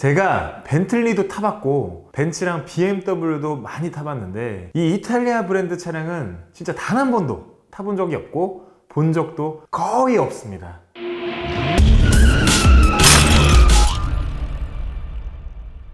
제가 벤틀리도 타봤고 벤츠랑 BMW도 많이 타봤는데 이 이탈리아 브랜드 차량은 진짜 단 한 번도 타본 적이 없고 본 적도 거의 없습니다.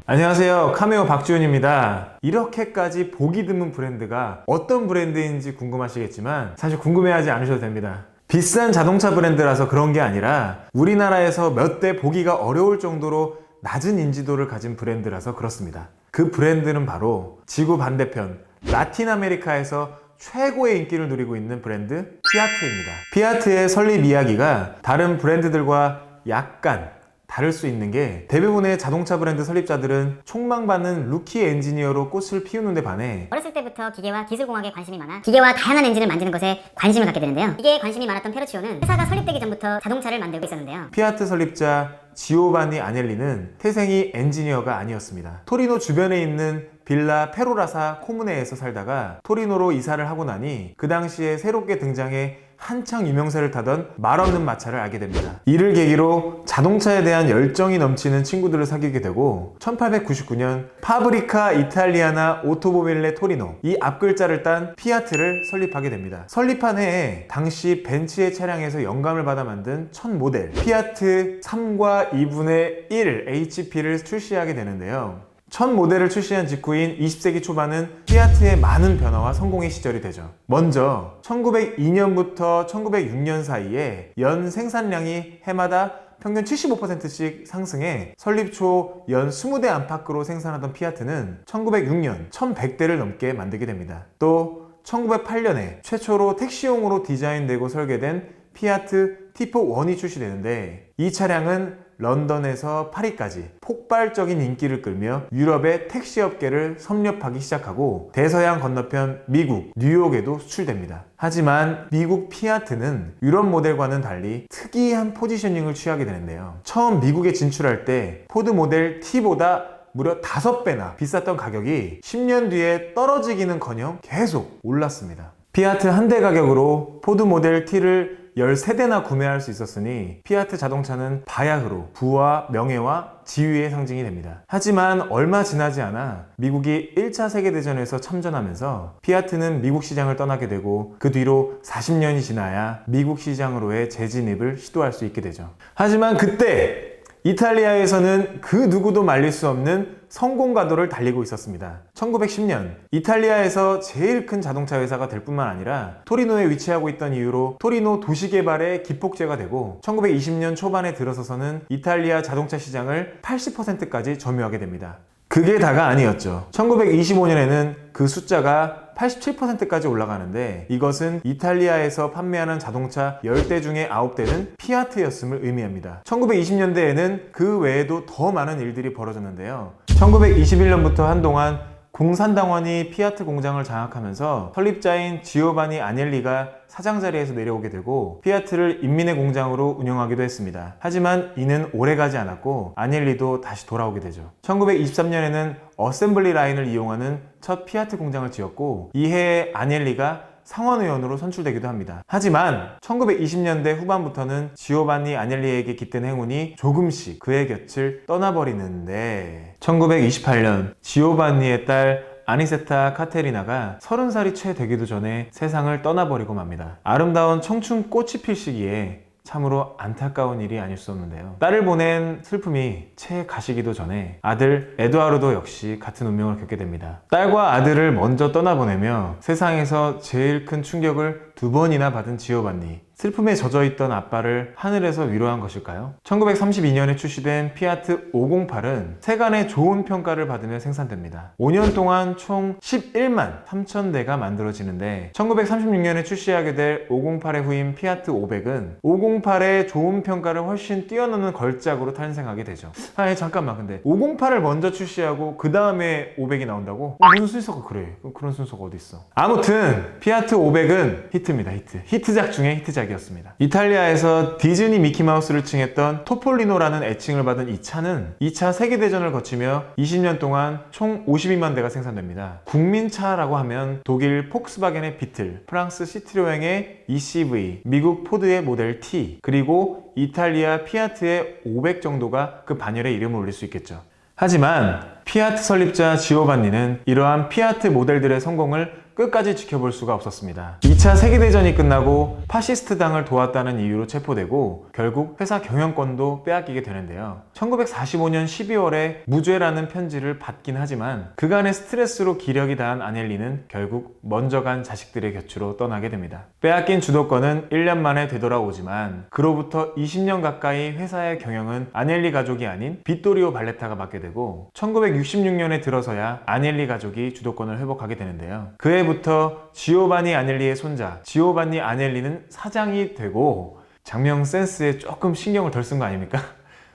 안녕하세요, 카메오 박지훈입니다. 이렇게까지 보기 드문 브랜드가 어떤 브랜드인지 궁금하시겠지만 사실 궁금해하지 않으셔도 됩니다. 비싼 자동차 브랜드라서 그런 게 아니라 우리나라에서 몇 대 보기가 어려울 정도로 낮은 인지도를 가진 브랜드라서 그렇습니다. 그 브랜드는 바로 지구 반대편 라틴 아메리카에서 최고의 인기를 누리고 있는 브랜드 피아트입니다. 피아트의 설립 이야기가 다른 브랜드들과 약간 다를 수 있는 게 대부분의 자동차 브랜드 설립자들은 촉망받는 루키 엔지니어로 꽃을 피우는 데 반해 어렸을 때부터 기계와 기술공학에 관심이 많아 기계와 다양한 엔진을 만드는 것에 관심을 갖게 되는데요. 이게 관심이 많았던 페르치오는 회사가 설립되기 전부터 자동차를 만들고 있었는데요. 피아트 설립자 지오바니 아넬리는 태생이 엔지니어가 아니었습니다. 토리노 주변에 있는 빌라 페로라사 코무네에서 살다가 토리노로 이사를 하고 나니 그 당시에 새롭게 등장해 한창 유명세를 타던 말없는 마차를 알게 됩니다. 이를 계기로 자동차에 대한 열정이 넘치는 친구들을 사귀게 되고 1899년 파브리카 이탈리아나 오토모빌레 토리노, 이 앞글자를 딴 피아트를 설립하게 됩니다. 설립한 해에 당시 벤츠의 차량에서 영감을 받아 만든 첫 모델 피아트 3과 2분의 1 HP를 출시하게 되는데요. 첫 모델을 출시한 직후인 20세기 초반은 피아트의 많은 변화와 성공의 시절이 되죠. 먼저 1902년부터 1906년 사이에 연 생산량이 해마다 평균 75%씩 상승해 설립 초 연 20대 안팎으로 생산하던 피아트는 1906년 1100대를 넘게 만들게 됩니다. 또 1908년에 최초로 택시용으로 디자인되고 설계된 피아트 T4-1이 출시되는데 이 차량은 런던에서 파리까지 폭발적인 인기를 끌며 유럽의 택시업계를 섭렵하기 시작하고 대서양 건너편 미국, 뉴욕에도 수출됩니다. 하지만 미국 피아트는 유럽 모델과는 달리 특이한 포지셔닝을 취하게 되는데요. 처음 미국에 진출할 때 포드 모델 T보다 무려 5배나 비쌌던 가격이 10년 뒤에 떨어지기는커녕 계속 올랐습니다. 피아트 한 대 가격으로 포드 모델 T를 13대나 구매할 수 있었으니 피아트 자동차는 바야흐로 부와 명예와 지위의 상징이 됩니다. 하지만 얼마 지나지 않아 미국이 1차 세계대전에서 참전하면서 피아트는 미국 시장을 떠나게 되고 그 뒤로 40년이 지나야 미국 시장으로의 재진입을 시도할 수 있게 되죠. 하지만 그때 이탈리아에서는 그 누구도 말릴 수 없는 성공 가도를 달리고 있었습니다. 1910년 이탈리아에서 제일 큰 자동차 회사가 될 뿐만 아니라 토리노에 위치하고 있던 이유로 토리노 도시개발의 기폭제가 되고 1920년 초반에 들어서서는 이탈리아 자동차 시장을 80%까지 점유하게 됩니다. 그게 다가 아니었죠. 1925년에는 그 숫자가 87%까지 올라가는데 이것은 이탈리아에서 판매하는 자동차 10대 중에 9대는 피아트였음을 의미합니다. 1920년대에는 그 외에도 더 많은 일들이 벌어졌는데요. 1921년부터 한동안 공산당원이 피아트 공장을 장악하면서 설립자인 지오바니 아넬리가 사장 자리에서 내려오게 되고 피아트를 인민의 공장으로 운영하기도 했습니다. 하지만 이는 오래가지 않았고 아넬리도 다시 돌아오게 되죠. 1923년에는 어셈블리 라인을 이용하는 첫 피아트 공장을 지었고 이해에 아넬리가 상원의원으로 선출되기도 합니다. 하지만 1920년대 후반부터는 지오바니 아넬리에게 깃든 행운이 조금씩 그의 곁을 떠나버리는데 1928년 지오바니의 딸 아니세타 카테리나가 30살이 채 되기도 전에 세상을 떠나버리고 맙니다. 아름다운 청춘 꽃이 필 시기에 참으로 안타까운 일이 아닐 수 없는데요. 딸을 보낸 슬픔이 채 가시기도 전에 아들 에두아르도 역시 같은 운명을 겪게 됩니다. 딸과 아들을 먼저 떠나보내며 세상에서 제일 큰 충격을 2번이나 받은 지오바니. 슬픔에 젖어있던 아빠를 하늘에서 위로한 것일까요? 1932년에 출시된 피아트 508은 세간의 좋은 평가를 받으며 생산됩니다. 5년 동안 총 11만 3천 대가 만들어지는데 1936년에 출시하게 될 508의 후임 피아트 500은 508의 좋은 평가를 훨씬 뛰어넘는 걸작으로 탄생하게 되죠. 잠깐만, 근데 508을 먼저 출시하고 그 다음에 500이 나온다고? 무슨 순서가 그래? 그런 순서가 어디 있어? 아무튼 피아트 500은 히트입니다. 히트작 중에 히트작 이었습니다. 이탈리아에서 디즈니 미키마우스를 칭했던 토폴리노라는 애칭을 받은 이 차는 2차 세계대전을 거치며 20년 동안 총 52만 대가 생산됩니다. 국민차라고 하면 독일 폭스바겐의 비틀, 프랑스 시트로엥의 ECV, 미국 포드의 모델 T, 그리고 이탈리아 피아트의 500 정도가 그 반열에 이름을 올릴 수 있겠죠. 하지만 피아트 설립자 지오반니는 이러한 피아트 모델들의 성공을 끝까지 지켜볼 수가 없었습니다. 2차 세계대전이 끝나고 파시스트당을 도왔다는 이유로 체포되고 결국 회사 경영권도 빼앗기게 되는데요. 1945년 12월에 무죄라는 편지를 받긴 하지만 그간의 스트레스로 기력이 다한 아넬리는 결국 먼저 간 자식들의 곁으로 떠나게 됩니다. 빼앗긴 주도권은 1년 만에 되돌아오지만 그로부터 20년 가까이 회사의 경영은 아넬리 가족이 아닌 빗토리오 발레타가 맡게 되고 1966년에 들어서야 아넬리 가족이 주도권을 회복하게 되는데요. 그해부터 지오바니 아넬리의 손자 지오바니 아넬리는 사장이 되고 장명 센스에 조금 신경을 덜 쓴 거 아닙니까?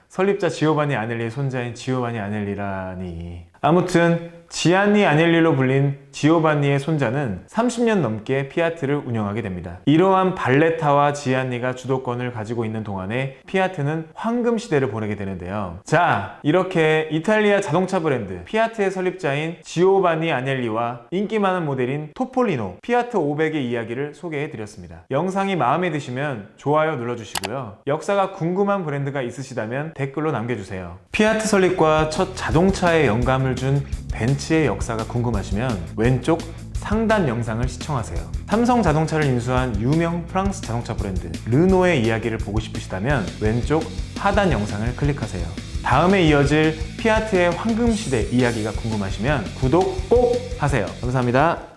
설립자 지오바니 아넬리의 손자인 지오바니 아넬리라니. 아무튼 지안니 아넬리로 불린 지오바니의 손자는 30년 넘게 피아트를 운영하게 됩니다. 이러한 발레타와 지안니가 주도권을 가지고 있는 동안에 피아트는 황금 시대를 보내게 되는데요. 자, 이렇게 이탈리아 자동차 브랜드 피아트의 설립자인 지오바니 아넬리와 인기 많은 모델인 토폴리노 피아트 500의 이야기를 소개해 드렸습니다. 영상이 마음에 드시면 좋아요 눌러주시고요. 역사가 궁금한 브랜드가 있으시다면 댓글로 남겨주세요. 피아트 설립과 첫 자동차에 영감을 준 벤츠의 역사가 궁금하시면 왼쪽 상단 영상을 시청하세요. 삼성 자동차를 인수한 유명 프랑스 자동차 브랜드 르노의 이야기를 보고 싶으시다면 왼쪽 하단 영상을 클릭하세요. 다음에 이어질 피아트의 황금시대 이야기가 궁금하시면 구독 꼭 하세요. 감사합니다.